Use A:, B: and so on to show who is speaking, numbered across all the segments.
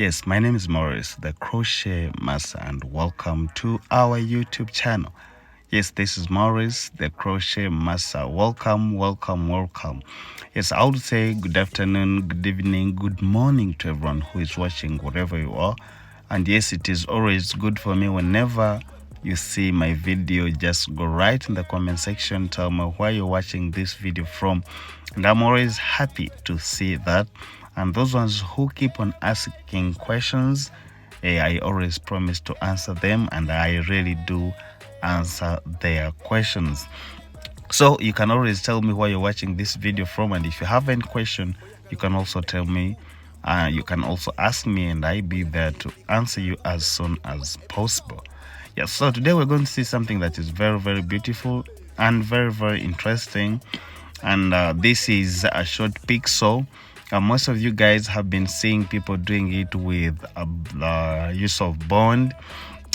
A: Yes, my name is Morris, the Crochet Master, and welcome to our YouTube channel. Yes, this is Morris, the Crochet Master. Welcome. Yes, I would say good afternoon, good evening, good morning to everyone who is watching wherever you are. And yes, it is always good for me whenever you see my video, just go right in the comment section, tell me where you're watching this video from, and I'm always happy to see that. And those ones who keep on asking questions, I always promise to answer them, and I really do answer their questions. So you can always tell me where you're watching this video from, and if you have any question, you can also tell me. You can also ask me, and I'll be there to answer you as soon as possible. Yes, so today we're going to see something that is very, very beautiful and very, very interesting. And this is a short pixel. Most of you guys have been seeing people doing it with use of bond.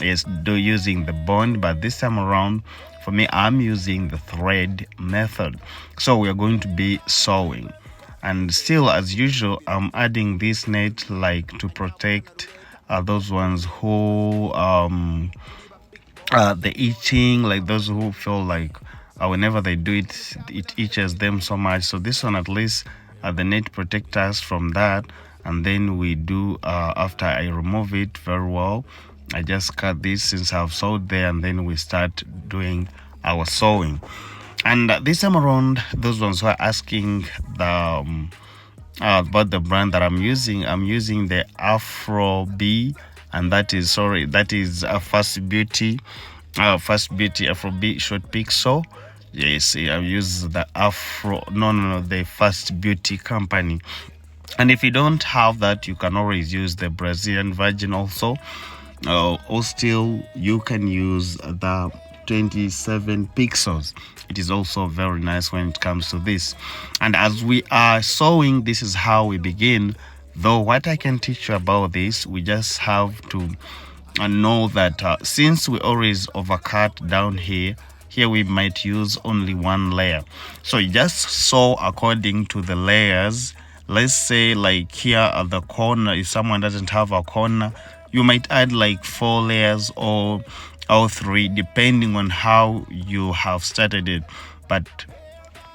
A: Yes, using the bond, but this time around, for me, I'm using the thread method. So we are going to be sewing. And still, as usual, I'm adding this net like to protect those ones who the itching, like those who feel like whenever they do it, it itches them so much. So this one, at least the net protects us from that. And then we do, after I remove it very well, I just cut this since I've sewed there, and then we start doing our sewing. And this time around, those ones who are asking the about the brand that I'm using the Afro B, and that is a Fast Beauty Afro B short pixel. Yes, I use the the Fast Beauty company. And if you don't have that, you can always use the Brazilian Virgin also. Or still, you can use the 27 pixels. It is also very nice when it comes to this. And as we are sewing, this is how we begin. Though what I can teach you about this, we just have to know that since we always overcut down here we might use only one layer. So you just sew according to the layers. Let's say like here at the corner, if someone doesn't have a corner, you might add like 4 layers or 3, depending on how you have started it. But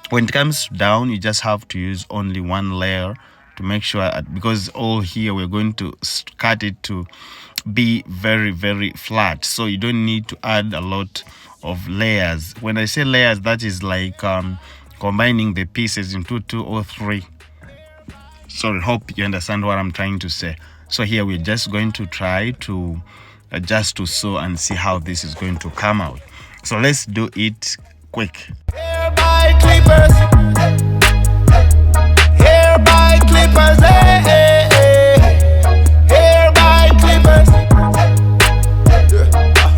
A: when it comes down, you just have to use only one layer to make sure, because all here we're going to cut it to be very, very flat. So you don't need to add a lot of layers. When I say layers, that is like combining the pieces into 2 or 3. Sorry, hope you understand what I'm trying to say. So here we're just going to try to just to sew and see how this is going to come out. So let's do it quick. Hair by clippers, hair by clippers, hair by clippers,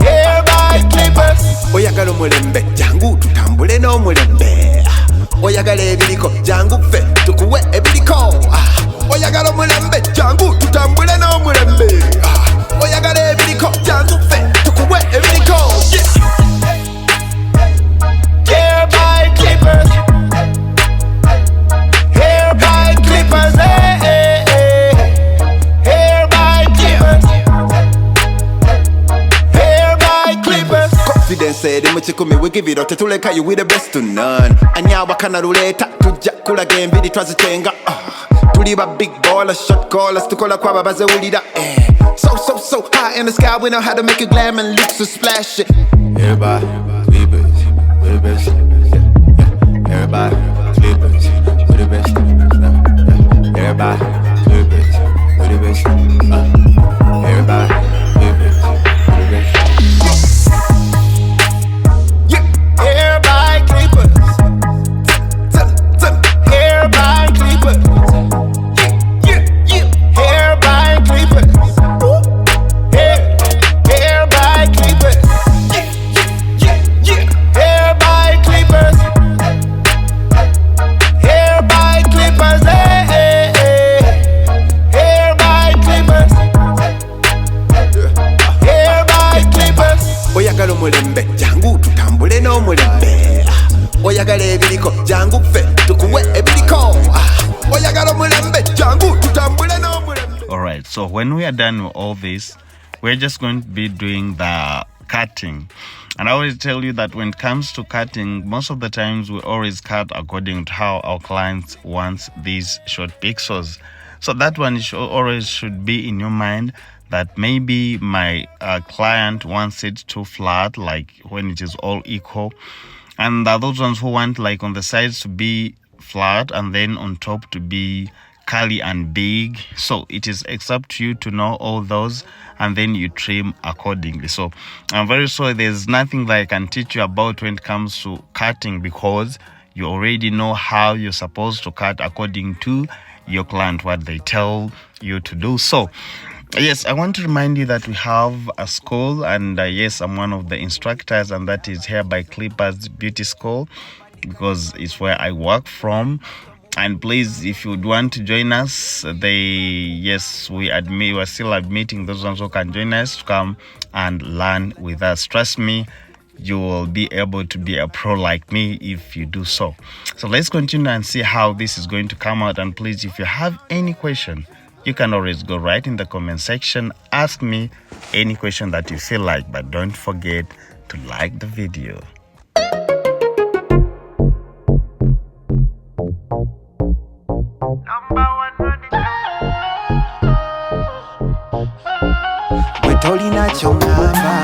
A: hair by clippers. Oyagala omulembe jangu tutambule n'omulembe, oyagala ebiriko jangu ffe tukuwe ebiriko, oyagala omulembe jangu tutambule n'omulembe, oyagala ebiriko jangu ffe tukuwe ebiriko. Hair by clippers, hair by clippers, hair by clippers, hair by clippers. Confidence eri mu kikumi we give it out, tetuleka you with the best to none. Anyawa kana ruleta tujja kulaga embiri twazitenga. Tuli ba big baller, shot callers, tukola kwa babazewulira. So high in the sky, we know how to make it glam and look so splash it. Everybody, clippers, we the best. Everybody, clippers, we the best. Everybody, clippers, we the best. Everybody, clippers, we the best. Hair by clippers, hair by clippers, hair by clippers. Oyagala omulembe jangu tutambule n'omulembe, oyagala ebiriko jangu ffe tukuwe ebiriko, oyagala omulembe jangu tutambule n'omulembe. All right, so when we are done with all this, we're just going to be doing the cutting. And I always tell you that when it comes to cutting, most of the times we always cut according to how our clients want these short pixels. So that one always should be in your mind, that maybe my client wants it too flat, like when it is all equal. And there are those ones who want like on the sides to be flat and then on top to be curly and big. So it is up to you to know all those, and then you trim accordingly. So I'm very sorry, there's nothing that I can teach you about when it comes to cutting, because you already know how you're supposed to cut according to your client, what they tell you to do. So yes, I want to remind you that we have a school, and yes, I'm one of the instructors, and that is Hair by Clippers Beauty School, because it's where I work from. And please, if you would want to join us, we're still admitting those ones who can join us to come and learn with us. Trust me, you will be able to be a pro like me if you do so. So let's continue and see how this is going to come out. And please, if you have any question, you can always go right in the comment section, ask me any question that you feel like, but don't forget to like the video.
B: Tolina chongamba,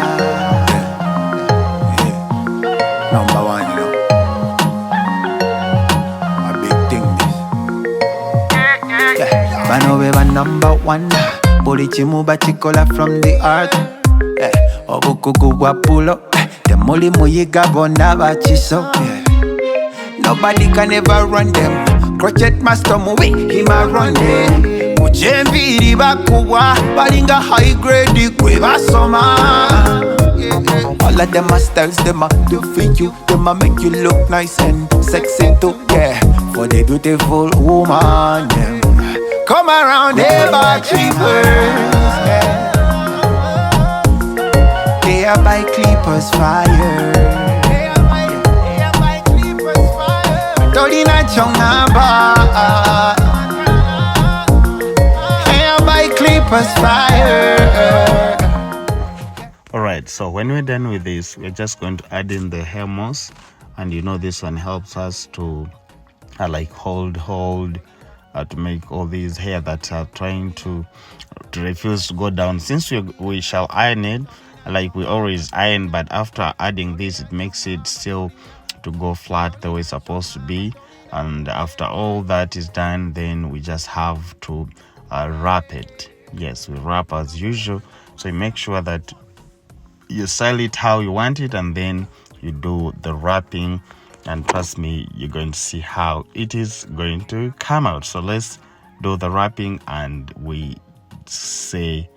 B: number one, you know, a big thing this. Yeah, Bano beba number one, boli chimuba chikola from the art. Obukugu wapulo, the moli muyiga bona bachiso. Nobody can ever run them. Crochet master movie, he ma run them. Ujemviri bakuwa, balinga high grade kwe basoma. All of them are styles, them are to fit you, them are make you look nice and sexy too, yeah. For the beautiful woman, yeah. Come around here by Clippers, yeah. They are by Clippers fire. Tolina chongamba, hair by Clippers fire.
A: Alright, so when we're done with this, we're just going to add in the hair moss, and you know this one helps us to hold to make all these hair that are trying to refuse to go down. Since we shall iron it, like we always iron, but after adding this, it makes it still to go flat the way it's supposed to be. And after all that is done, then we just have to wrap it. Yes, we wrap as usual. So you make sure that you style it how you want it, and then you do the wrapping, and trust me, you're going to see how it is going to come out. So let's do the wrapping and we say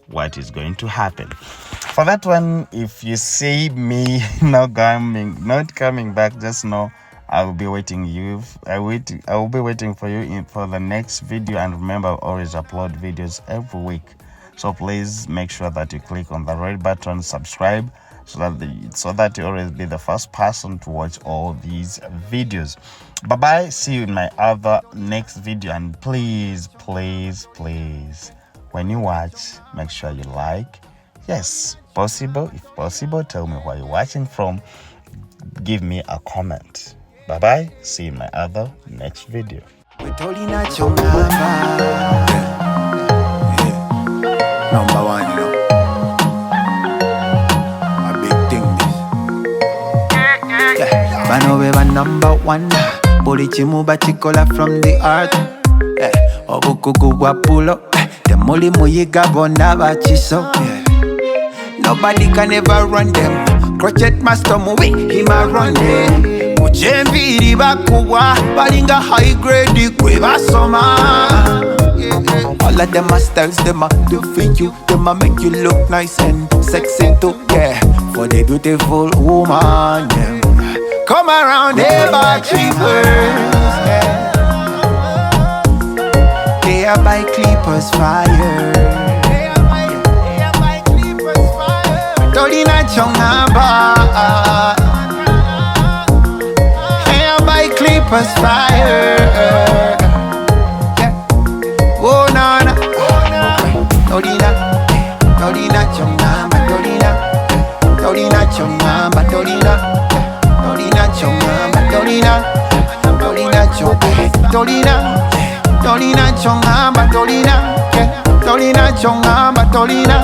A: what is going to happen. For that one, if you see me not coming back, just know I will be waiting I will be waiting for you for the next video. And remember, I always upload videos every week, so please make sure that you click on the red button, subscribe, so that you always be the first person to watch all these videos. Bye bye, see you in my other next video. And please, when you watch, make sure you like. Yes, if possible, tell me where you're watching from. Give me a comment. Bye bye, see you in my other next video.
B: Number one, you know, a big thing this. Yeah, Bano beba number one, boli chimuba chikola from the art. Obukugu wapulo, the moli muyiga bona bachiso. Nobody can ever run them. Crochet master movie, he ma run them. Ujemviri bakuwa, balinga high grade kwe basoma. All of them are styles, them are to fit you, them are make you look nice and sexy too, yeah. For the beautiful woman, yeah. Come around here by Clippers, yeah. They are by Clippers fire. Tolina chongamba, hair by Clippers fire. Oh, na na. Tolina chongamba, Tolina, Tolina chongamba, Tolina, Tolina chongamba, Tolina, Tolina chongamba, Tolina, Tolina chongamba, Tolina,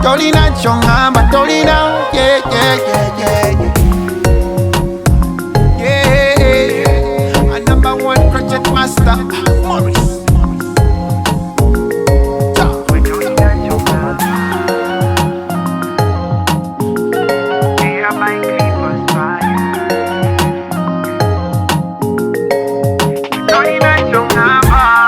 B: Tolina chongamba, Tolina, yeah, yeah, yeah, yeah, yeah, yeah. A number one project master, Morris. Tolina chongamba.